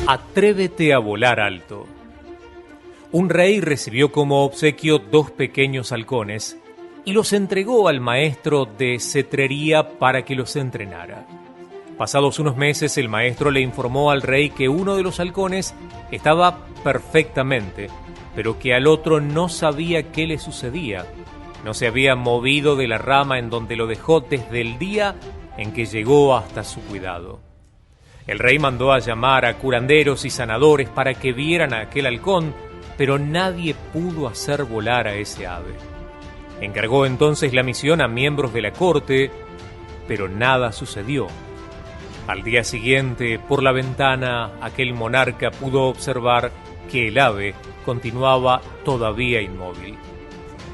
Atrévete a volar alto. Un rey recibió como obsequio 2 pequeños halcones y los entregó al maestro de cetrería para que los entrenara. Pasados unos meses, el maestro le informó al rey que uno de los halcones estaba perfectamente, pero que al otro no sabía qué le sucedía. No se había movido de la rama en donde lo dejó desde el día en que llegó hasta su cuidado. El rey mandó a llamar a curanderos y sanadores para que vieran a aquel halcón, pero nadie pudo hacer volar a ese ave. Encargó entonces la misión a miembros de la corte, pero nada sucedió. Al día siguiente, por la ventana, aquel monarca pudo observar que el ave continuaba todavía inmóvil.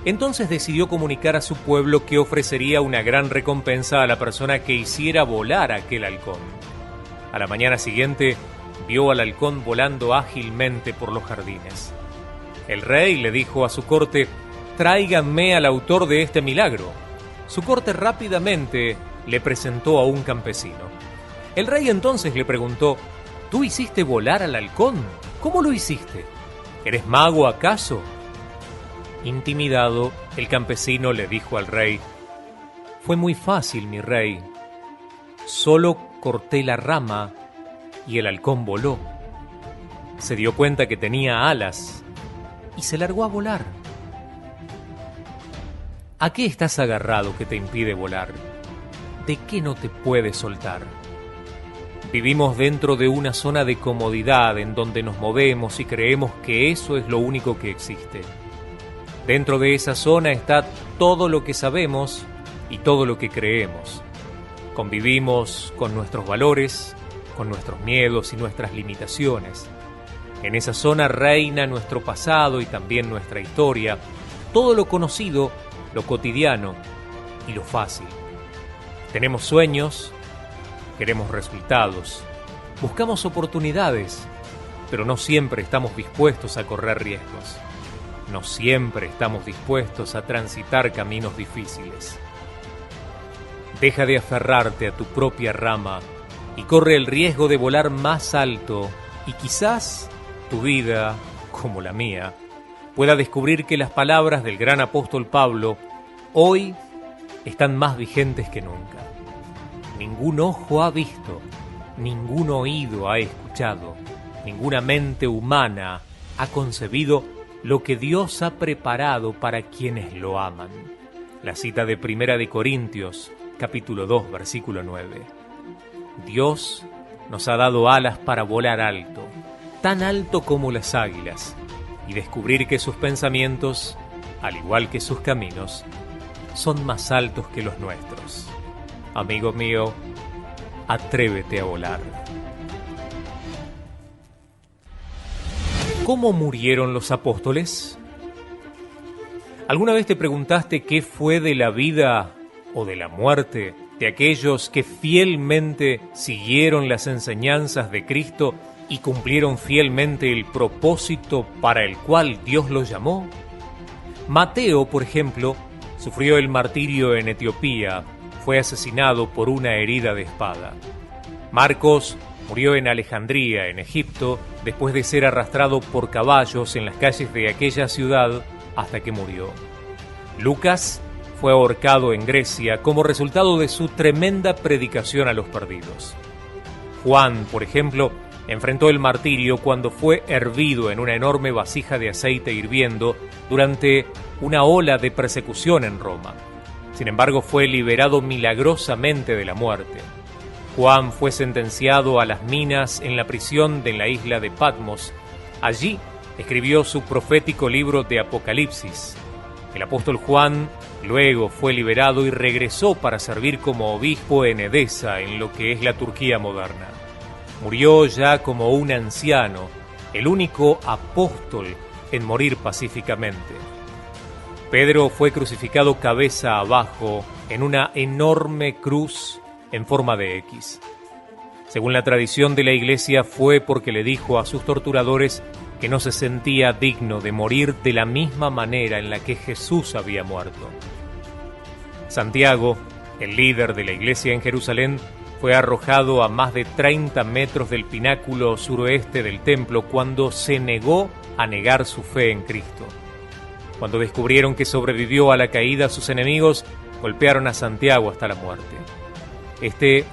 Entonces decidió comunicar a su pueblo que ofrecería una gran recompensa a la persona que hiciera volar a aquel halcón. A la mañana siguiente, vio al halcón volando ágilmente por los jardines. El rey le dijo a su corte: «Tráiganme al autor de este milagro». Su corte rápidamente le presentó a un campesino. El rey entonces le preguntó: «¿Tú hiciste volar al halcón? ¿Cómo lo hiciste? ¿Eres mago acaso?». Intimidado, el campesino le dijo al rey: «Fue muy fácil, mi rey. Solo corté la rama y el halcón voló. Se dio cuenta que tenía alas y se largó a volar». ¿A qué estás agarrado que te impide volar? ¿De qué no te puedes soltar? Vivimos dentro de una zona de comodidad en donde nos movemos y creemos que eso es lo único que existe. Dentro de esa zona está todo lo que sabemos y todo lo que creemos. Convivimos con nuestros valores, con nuestros miedos y nuestras limitaciones. En esa zona reina nuestro pasado y también nuestra historia, todo lo conocido, lo cotidiano y lo fácil. Tenemos sueños, queremos resultados, buscamos oportunidades, pero no siempre estamos dispuestos a correr riesgos. No siempre estamos dispuestos a transitar caminos difíciles. Deja de aferrarte a tu propia rama y corre el riesgo de volar más alto y quizás tu vida, como la mía, pueda descubrir que las palabras del gran apóstol Pablo hoy están más vigentes que nunca. Ningún ojo ha visto, ningún oído ha escuchado, ninguna mente humana ha concebido lo que Dios ha preparado para quienes lo aman. La cita de 1 Corintios, capítulo 2, versículo 9. Dios nos ha dado alas para volar alto, tan alto como las águilas, y descubrir que sus pensamientos, al igual que sus caminos, son más altos que los nuestros. Amigo mío, atrévete a volar. ¿Cómo murieron los apóstoles? ¿Alguna vez te preguntaste qué fue de la vida o de la muerte de aquellos que fielmente siguieron las enseñanzas de Cristo y cumplieron fielmente el propósito para el cual Dios los llamó? Mateo, por ejemplo, sufrió el martirio en Etiopía, fue asesinado por una herida de espada. Marcos murió en Alejandría, en Egipto, después de ser arrastrado por caballos en las calles de aquella ciudad hasta que murió. Lucas fue ahorcado en Grecia como resultado de su tremenda predicación a los perdidos. Juan, por ejemplo, enfrentó el martirio cuando fue hervido en una enorme vasija de aceite hirviendo durante una ola de persecución en Roma. Sin embargo, fue liberado milagrosamente de la muerte. Juan fue sentenciado a las minas en la prisión de la isla de Patmos. Allí escribió su profético libro de Apocalipsis. El apóstol Juan luego fue liberado y regresó para servir como obispo en Edesa, en lo que es la Turquía moderna. Murió ya como un anciano, el único apóstol en morir pacíficamente. Pedro fue crucificado cabeza abajo en una enorme cruz en forma de X. Según la tradición de la Iglesia, fue porque le dijo a sus torturadores que no se sentía digno de morir de la misma manera en la que Jesús había muerto. Santiago, el líder de la Iglesia en Jerusalén, fue arrojado a más de 30 metros del pináculo suroeste del templo cuando se negó a negar su fe en Cristo. Cuando descubrieron que sobrevivió a la caída, sus enemigos golpearon a Santiago hasta la muerte. Este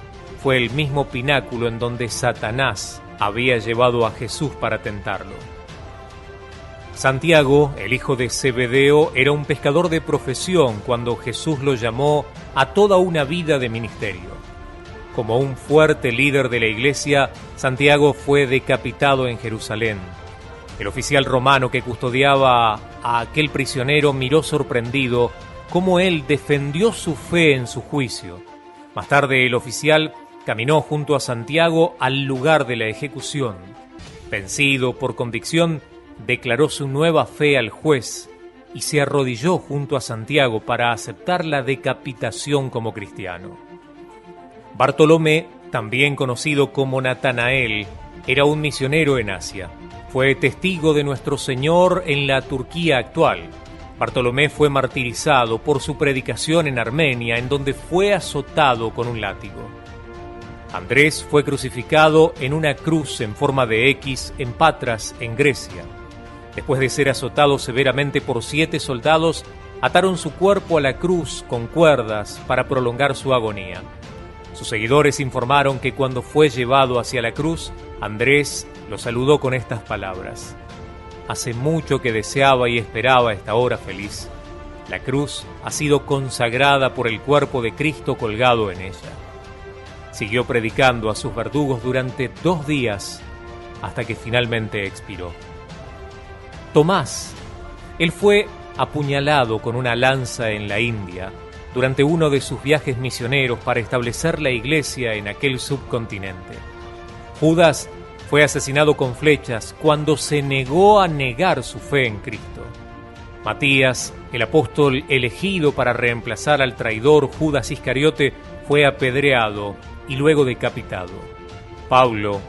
fue el mismo pináculo en donde Satanás había llevado a Jesús para tentarlo. Santiago, el hijo de Zebedeo, era un pescador de profesión cuando Jesús lo llamó a toda una vida de ministerio. Como un fuerte líder de la iglesia, Santiago fue decapitado en Jerusalén. El oficial romano que custodiaba a aquel prisionero miró sorprendido cómo él defendió su fe en su juicio. Más tarde el oficial caminó junto a Santiago al lugar de la ejecución. Vencido por convicción, declaró su nueva fe al juez y se arrodilló junto a Santiago para aceptar la decapitación como cristiano. Bartolomé, también conocido como Natanael, era un misionero en Asia. Fue testigo de nuestro Señor en la Turquía actual. Bartolomé fue martirizado por su predicación en Armenia, en donde fue azotado con un látigo. Andrés fue crucificado en una cruz en forma de X en Patras, en Grecia. Después de ser azotado severamente por 7 soldados, ataron su cuerpo a la cruz con cuerdas para prolongar su agonía. Sus seguidores informaron que cuando fue llevado hacia la cruz, Andrés lo saludó con estas palabras: «Hace mucho que deseaba y esperaba esta hora feliz. La cruz ha sido consagrada por el cuerpo de Cristo colgado en ella». Siguió predicando a sus verdugos durante 2 días hasta que finalmente expiró. Tomás, él fue apuñalado con una lanza en la India durante uno de sus viajes misioneros para establecer la iglesia en aquel subcontinente. Judas fue asesinado con flechas cuando se negó a negar su fe en Cristo. Matías, el apóstol elegido para reemplazar al traidor Judas Iscariote, fue apedreado y luego decapitado. Pablo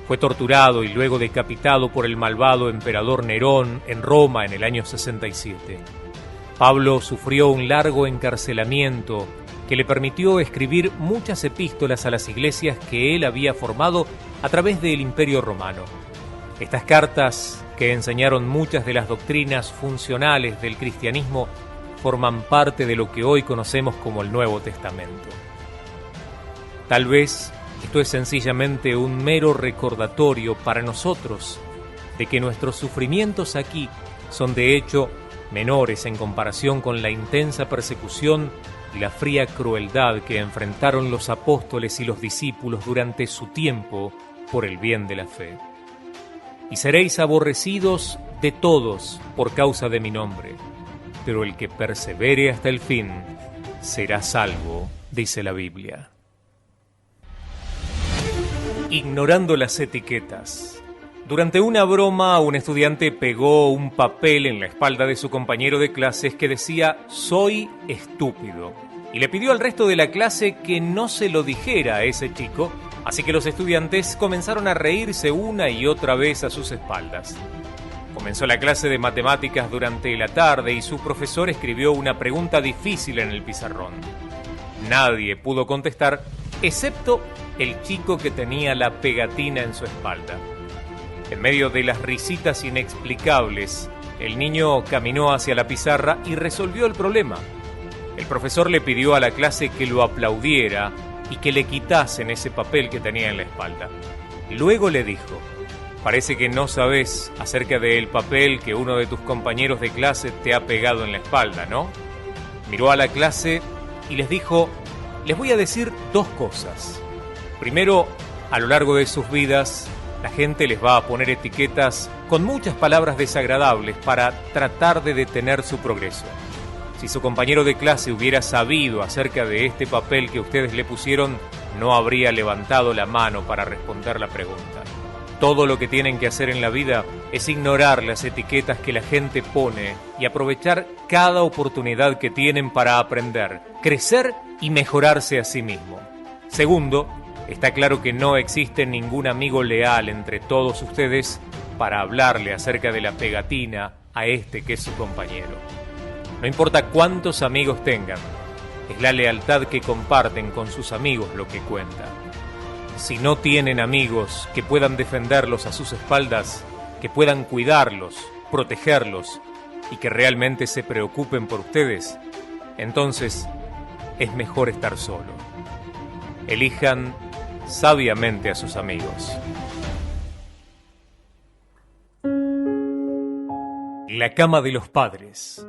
fue torturado y luego decapitado por el malvado emperador Nerón en Roma en el año 67. Pablo sufrió un largo encarcelamiento que le permitió escribir muchas epístolas a las iglesias que él había formado a través del Imperio Romano. Estas cartas, que enseñaron muchas de las doctrinas funcionales del cristianismo, forman parte de lo que hoy conocemos como el Nuevo Testamento. Tal vez esto es sencillamente un mero recordatorio para nosotros de que nuestros sufrimientos aquí son de hecho menores en comparación con la intensa persecución y la fría crueldad que enfrentaron los apóstoles y los discípulos durante su tiempo por el bien de la fe. Y seréis aborrecidos de todos por causa de mi nombre, pero el que persevere hasta el fin será salvo, dice la Biblia. Ignorando las etiquetas. Durante una broma, un estudiante pegó un papel en la espalda de su compañero de clases que decía «Soy estúpido», y le pidió al resto de la clase que no se lo dijera a ese chico, así que los estudiantes comenzaron a reírse una y otra vez a sus espaldas. Comenzó la clase de matemáticas durante la tarde y su profesor escribió una pregunta difícil en el pizarrón. Nadie pudo contestar, excepto el chico que tenía la pegatina en su espalda. En medio de las risitas inexplicables, el niño caminó hacia la pizarra y resolvió el problema. El profesor le pidió a la clase que lo aplaudiera y que le quitasen ese papel que tenía en la espalda. Luego le dijo: «Parece que no sabes acerca del papel que uno de tus compañeros de clase te ha pegado en la espalda, ¿no?». Miró a la clase y les dijo: «Les voy a decir 2 cosas. Primero, a lo largo de sus vidas, la gente les va a poner etiquetas con muchas palabras desagradables para tratar de detener su progreso. Si su compañero de clase hubiera sabido acerca de este papel que ustedes le pusieron, no habría levantado la mano para responder la pregunta. Todo lo que tienen que hacer en la vida es ignorar las etiquetas que la gente pone y aprovechar cada oportunidad que tienen para aprender, crecer y mejorarse a sí mismo. Segundo, está claro que no existe ningún amigo leal entre todos ustedes para hablarle acerca de la pegatina a este que es su compañero. No importa cuántos amigos tengan, es la lealtad que comparten con sus amigos lo que cuenta. Si no tienen amigos que puedan defenderlos a sus espaldas, que puedan cuidarlos, protegerlos y que realmente se preocupen por ustedes, entonces es mejor estar solo. Elijan sabiamente a sus amigos. La cama de los padres.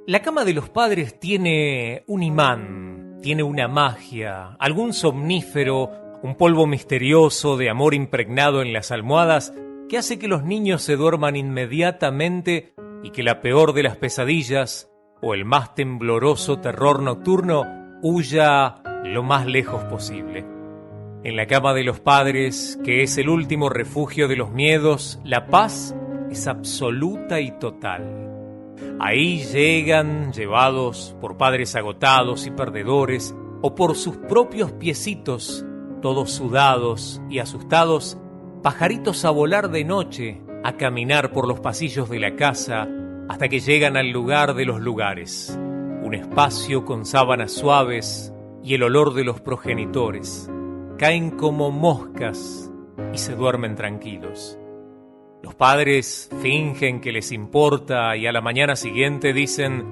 La cama de los padres tiene un imán, tiene una magia, algún somnífero, un polvo misterioso de amor impregnado en las almohadas que hace que los niños se duerman inmediatamente y que la peor de las pesadillas o el más tembloroso terror nocturno huya lo más lejos posible. En la cama de los padres, que es el último refugio de los miedos, la paz es absoluta y total. Ahí llegan, llevados por padres agotados y perdedores, o por sus propios piecitos, todos sudados y asustados, pajaritos a volar de noche, a caminar por los pasillos de la casa, hasta que llegan al lugar de los lugares, un espacio con sábanas suaves y el olor de los progenitores. Caen como moscas y se duermen tranquilos. Los padres fingen que les importa y a la mañana siguiente dicen: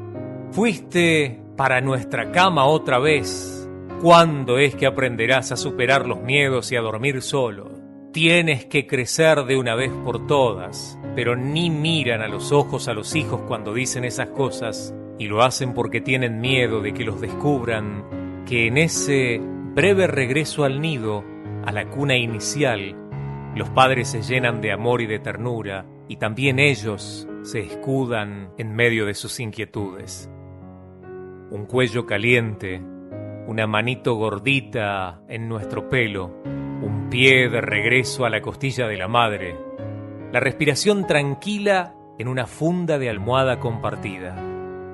«Fuiste para nuestra cama otra vez. ¿Cuándo es que aprenderás a superar los miedos y a dormir solo? Tienes que crecer de una vez por todas». Pero ni miran a los ojos a los hijos cuando dicen esas cosas, y lo hacen porque tienen miedo de que los descubran, que en ese breve regreso al nido, a la cuna inicial, los padres se llenan de amor y de ternura, y también ellos se escudan en medio de sus inquietudes. Un cuello caliente, una manito gordita en nuestro pelo, un pie de regreso a la costilla de la madre, la respiración tranquila en una funda de almohada compartida,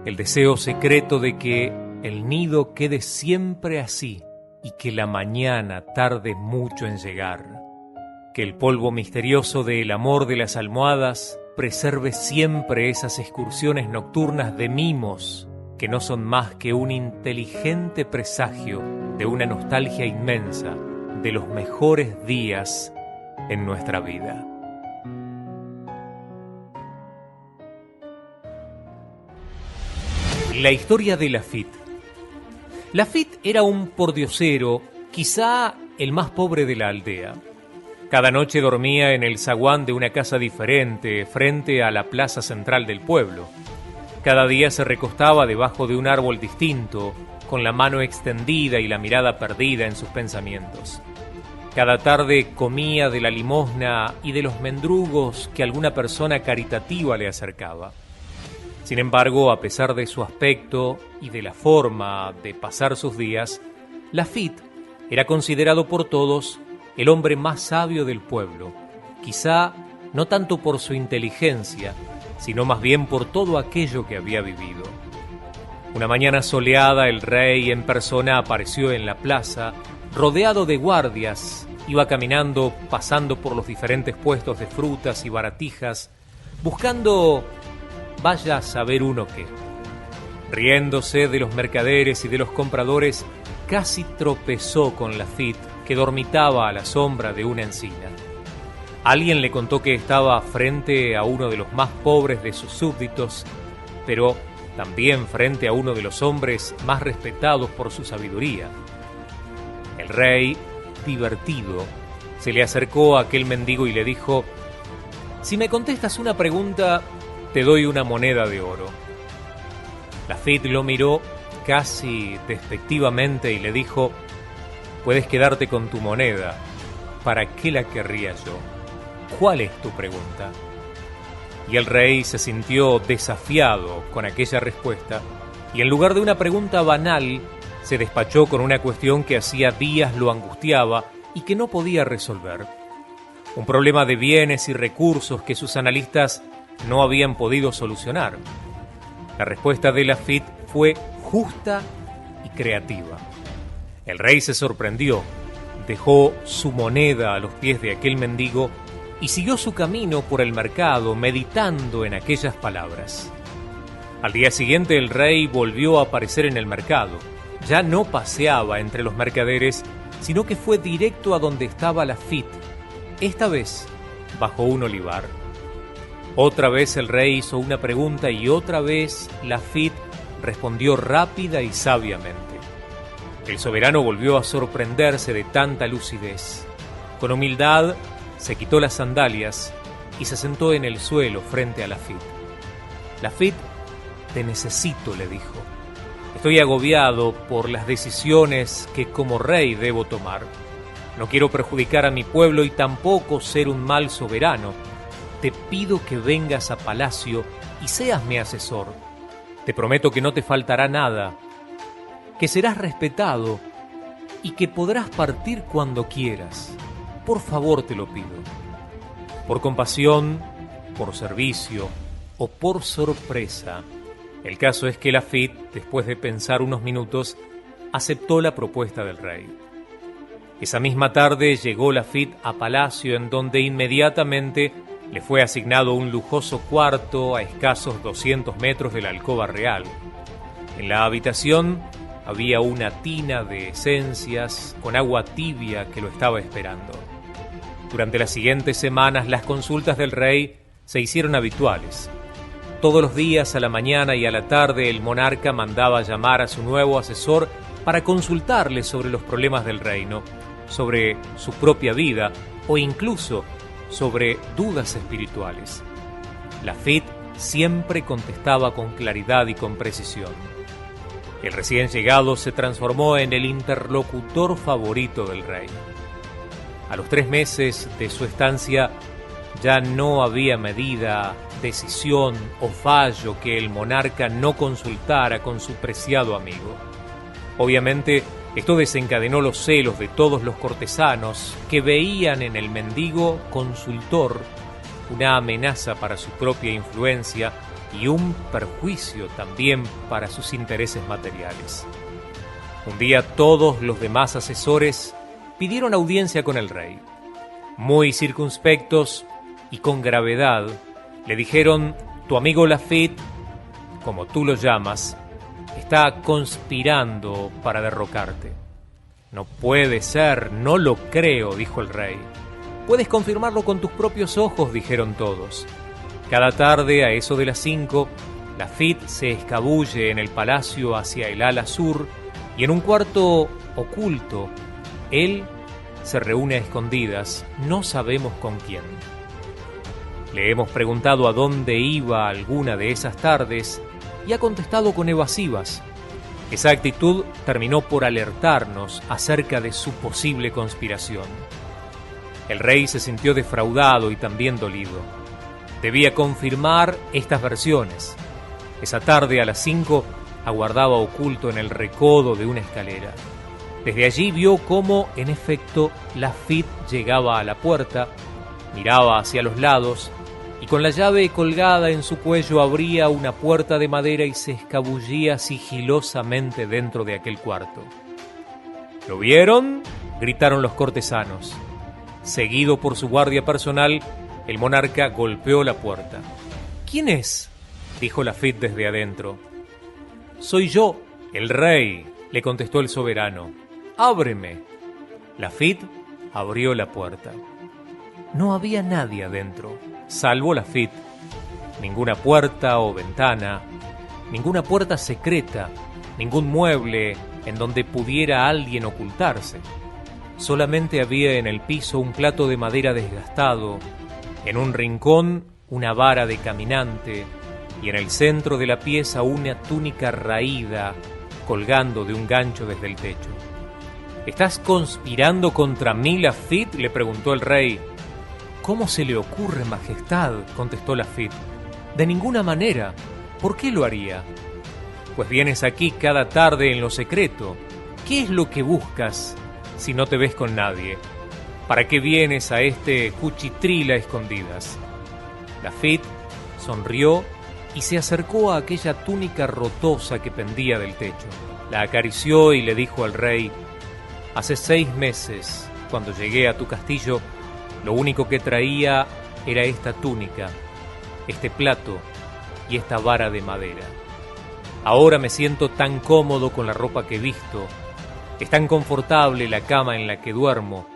el deseo secreto de que el nido quede siempre así y que la mañana tarde mucho en llegar. Que el polvo misterioso del amor de las almohadas preserve siempre esas excursiones nocturnas de mimos que no son más que un inteligente presagio de una nostalgia inmensa de los mejores días en nuestra vida. La historia de Lafitte. Lafitte era un pordiosero, quizá el más pobre de la aldea. Cada noche dormía en el zaguán de una casa diferente, frente a la plaza central del pueblo. Cada día se recostaba debajo de un árbol distinto, con la mano extendida y la mirada perdida en sus pensamientos. Cada tarde comía de la limosna y de los mendrugos que alguna persona caritativa le acercaba. Sin embargo, a pesar de su aspecto y de la forma de pasar sus días, Lafitte era considerado por todos el hombre más sabio del pueblo, quizá no tanto por su inteligencia, sino más bien por todo aquello que había vivido. Una mañana soleada, el rey en persona apareció en la plaza, rodeado de guardias. Iba caminando, pasando por los diferentes puestos de frutas y baratijas, buscando, vaya a saber uno qué. Riéndose de los mercaderes y de los compradores, casi tropezó con Lafitte, que dormitaba a la sombra de una encina. Alguien le contó que estaba frente a uno de los más pobres de sus súbditos, pero también frente a uno de los hombres más respetados por su sabiduría. El rey, divertido, se le acercó a aquel mendigo y le dijo: «Si me contestas una pregunta, te doy una moneda de oro». Lafitte lo miró casi despectivamente y le dijo: «Puedes quedarte con tu moneda. ¿Para qué la querría yo? ¿Cuál es tu pregunta?». Y el rey se sintió desafiado con aquella respuesta y en lugar de una pregunta banal, se despachó con una cuestión que hacía días lo angustiaba y que no podía resolver. Un problema de bienes y recursos que sus analistas no habían podido solucionar. La respuesta de Lafitte fue justa y creativa. El rey se sorprendió, dejó su moneda a los pies de aquel mendigo y siguió su camino por el mercado meditando en aquellas palabras. Al día siguiente el rey volvió a aparecer en el mercado. Ya no paseaba entre los mercaderes, sino que fue directo a donde estaba Lafit, esta vez bajo un olivar. Otra vez el rey hizo una pregunta y otra vez Lafit respondió rápida y sabiamente. El soberano volvió a sorprenderse de tanta lucidez. Con humildad se quitó las sandalias y se sentó en el suelo frente a Lafit. Lafit, te necesito, le dijo. Estoy agobiado por las decisiones que como rey debo tomar. No quiero perjudicar a mi pueblo y tampoco ser un mal soberano. Te pido que vengas a palacio y seas mi asesor. Te prometo que no te faltará nada, que serás respetado y que podrás partir cuando quieras. Por favor, te lo pido. Por compasión, por servicio o por sorpresa. El caso es que Lafit, después de pensar unos minutos, aceptó la propuesta del rey. Esa misma tarde llegó Lafit a palacio, en donde inmediatamente le fue asignado un lujoso cuarto a escasos 200 metros de la alcoba real. En la habitación había una tina de esencias con agua tibia que lo estaba esperando. Durante las siguientes semanas las consultas del rey se hicieron habituales. Todos los días, a la mañana y a la tarde, el monarca mandaba llamar a su nuevo asesor para consultarle sobre los problemas del reino, sobre su propia vida o incluso sobre dudas espirituales. Lafit siempre contestaba con claridad y con precisión. El recién llegado se transformó en el interlocutor favorito del rey. A los 3 meses de su estancia, ya no había medida, decisión o fallo que el monarca no consultara con su preciado amigo. Obviamente, esto desencadenó los celos de todos los cortesanos que veían en el mendigo consultor una amenaza para su propia influencia y un perjuicio también para sus intereses materiales. Un día todos los demás asesores pidieron audiencia con el rey. Muy circunspectos y con gravedad, le dijeron: tu amigo Lafit, como tú lo llamas, está conspirando para derrocarte. No puede ser, no lo creo, dijo el rey. Puedes confirmarlo con tus propios ojos, dijeron todos. Cada tarde, a eso de las 5, Lafit se escabulle en el palacio hacia el ala sur y en un cuarto oculto, él se reúne a escondidas, no sabemos con quién. Le hemos preguntado a dónde iba alguna de esas tardes y ha contestado con evasivas. Esa actitud terminó por alertarnos acerca de su posible conspiración. El rey se sintió defraudado y también dolido. Debía confirmar estas versiones. Esa tarde a las 5 aguardaba oculto en el recodo de una escalera. Desde allí vio cómo, en efecto, Lafit llegaba a la puerta, miraba hacia los lados y con la llave colgada en su cuello abría una puerta de madera y se escabullía sigilosamente dentro de aquel cuarto. ¿Lo vieron?, gritaron los cortesanos. Seguido por su guardia personal, el monarca golpeó la puerta. ¿Quién es?, dijo Lafit desde adentro. Soy yo, el rey, le contestó el soberano. ¡Ábreme! Lafit abrió la puerta. No había nadie adentro, salvo Lafit. Ninguna puerta o ventana, ninguna puerta secreta, ningún mueble en donde pudiera alguien ocultarse. Solamente había en el piso un plato de madera desgastado, en un rincón una vara de caminante y en el centro de la pieza una túnica raída colgando de un gancho desde el techo. ¿Estás conspirando contra mí, Lafit?, le preguntó el rey. ¿Cómo se le ocurre, majestad?, contestó Lafit. De ninguna manera. ¿Por qué lo haría? Pues vienes aquí cada tarde en lo secreto. ¿Qué es lo que buscas si no te ves con nadie? ¿Para qué vienes a este cuchitril a escondidas? Lafit sonrió y se acercó a aquella túnica rotosa que pendía del techo. La acarició y le dijo al rey: hace 6 meses, cuando llegué a tu castillo, lo único que traía era esta túnica, este plato y esta vara de madera. Ahora me siento tan cómodo con la ropa que he visto, Es tan confortable la cama en la que duermo,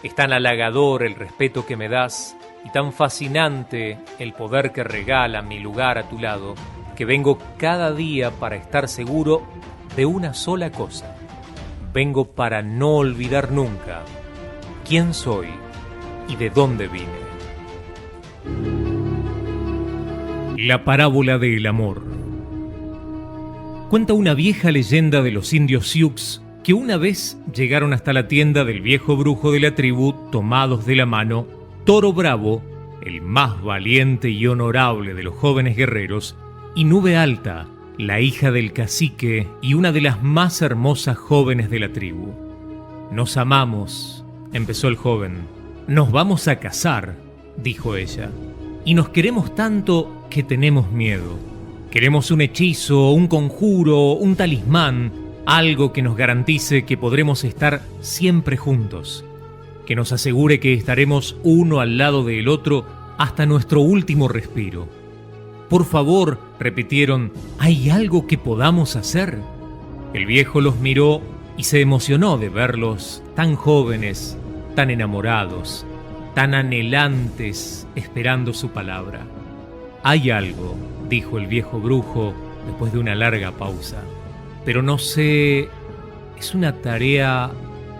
es tan halagador el respeto que me das y tan fascinante el poder que regala mi lugar a tu lado, que vengo cada día para estar seguro de una sola cosa. Vengo para no olvidar nunca quién soy y de dónde vine. La parábola del amor. Cuenta una vieja leyenda de los indios Sioux que una vez llegaron hasta la tienda del viejo brujo de la tribu tomados de la mano. Toro Bravo, el más valiente y honorable de los jóvenes guerreros, y Nube Alta, la hija del cacique y una de las más hermosas jóvenes de la tribu. Nos amamos, empezó el joven. Nos vamos a casar, dijo ella. Y nos queremos tanto que tenemos miedo. Queremos un hechizo, un conjuro, un talismán, algo que nos garantice que podremos estar siempre juntos, que nos asegure que estaremos uno al lado del otro hasta nuestro último respiro. Por favor, repitieron, ¿hay algo que podamos hacer? El viejo los miró y se emocionó de verlos tan jóvenes, tan enamorados, tan anhelantes, esperando su palabra. Hay algo, dijo el viejo brujo después de una larga pausa, pero no sé, es una tarea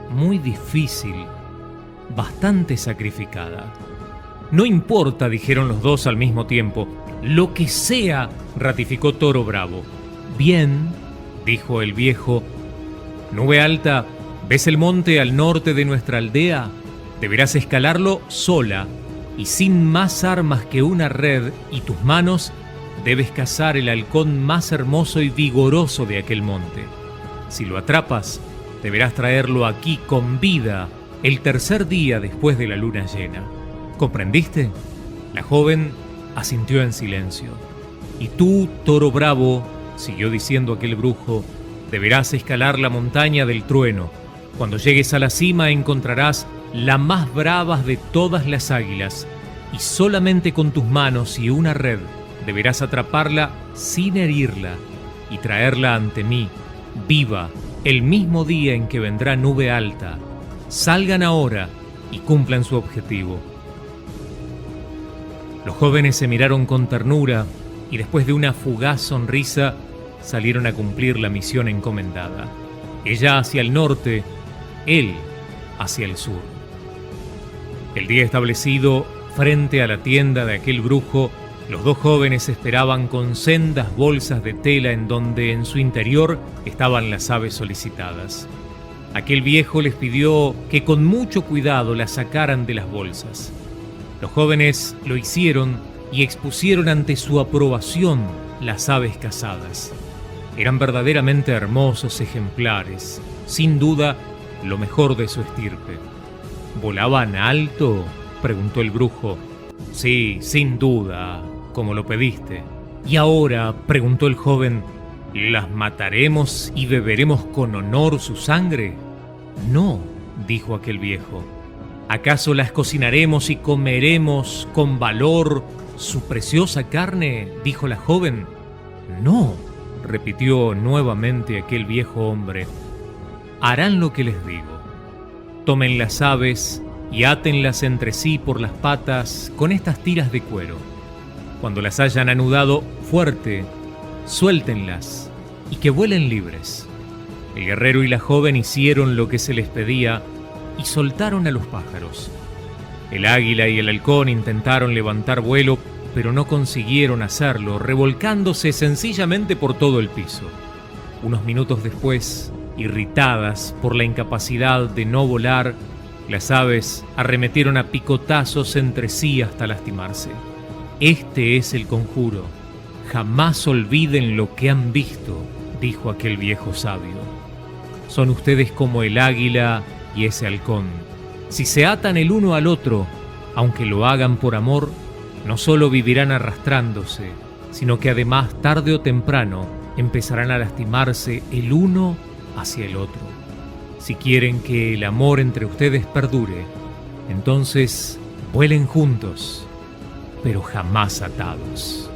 muy difícil, bastante sacrificada. No importa, dijeron los dos al mismo tiempo. Lo que sea, ratificó Toro Bravo. Bien, dijo el viejo. Nube Alta, ¿ves el monte al norte de nuestra aldea? Deberás escalarlo sola y sin más armas que una red y tus manos. Debes cazar el halcón más hermoso y vigoroso de aquel monte. Si lo atrapas, deberás traerlo aquí con vida el tercer día después de la luna llena. ¿Comprendiste? La joven asintió en silencio. Y tú, Toro Bravo, siguió diciendo aquel brujo, deberás escalar la montaña del trueno. Cuando llegues a la cima encontrarás la más brava de todas las águilas, y solamente con tus manos y una red deberás atraparla sin herirla y traerla ante mí, viva, el mismo día en que vendrá Nube Alta. Salgan ahora y cumplan su objetivo. Los jóvenes se miraron con ternura y después de una fugaz sonrisa salieron a cumplir la misión encomendada. Ella hacia el norte, él hacia el sur. El día establecido, frente a la tienda de aquel brujo, los dos jóvenes esperaban con sendas bolsas de tela en donde en su interior estaban las aves solicitadas. Aquel viejo les pidió que con mucho cuidado las sacaran de las bolsas. Los jóvenes lo hicieron y expusieron ante su aprobación las aves cazadas. Eran verdaderamente hermosos ejemplares, sin duda lo mejor de su estirpe. ¿Volaban alto?, preguntó el brujo. Sí, sin duda, como lo pediste. ¿Y ahora?, preguntó el joven, ¿las mataremos y beberemos con honor su sangre? No, dijo aquel viejo. ¿Acaso las cocinaremos y comeremos con valor su preciosa carne?, dijo la joven. No, repitió nuevamente aquel viejo hombre. Harán lo que les digo. Tomen las aves y átenlas entre sí por las patas con estas tiras de cuero. Cuando las hayan anudado fuerte, suéltenlas y que vuelen libres. El guerrero y la joven hicieron lo que se les pedía y soltaron a los pájaros. El águila y el halcón intentaron levantar vuelo, pero no consiguieron hacerlo, revolcándose sencillamente por todo el piso. Unos minutos después, irritadas por la incapacidad de no volar, las aves arremetieron a picotazos entre sí hasta lastimarse. Este es el conjuro. Jamás olviden lo que han visto, dijo aquel viejo sabio. Son ustedes como el águila y ese halcón. Si se atan el uno al otro, aunque lo hagan por amor, no solo vivirán arrastrándose, sino que además tarde o temprano empezarán a lastimarse el uno hacia el otro. Si quieren que el amor entre ustedes perdure, entonces vuelen juntos, pero jamás atados.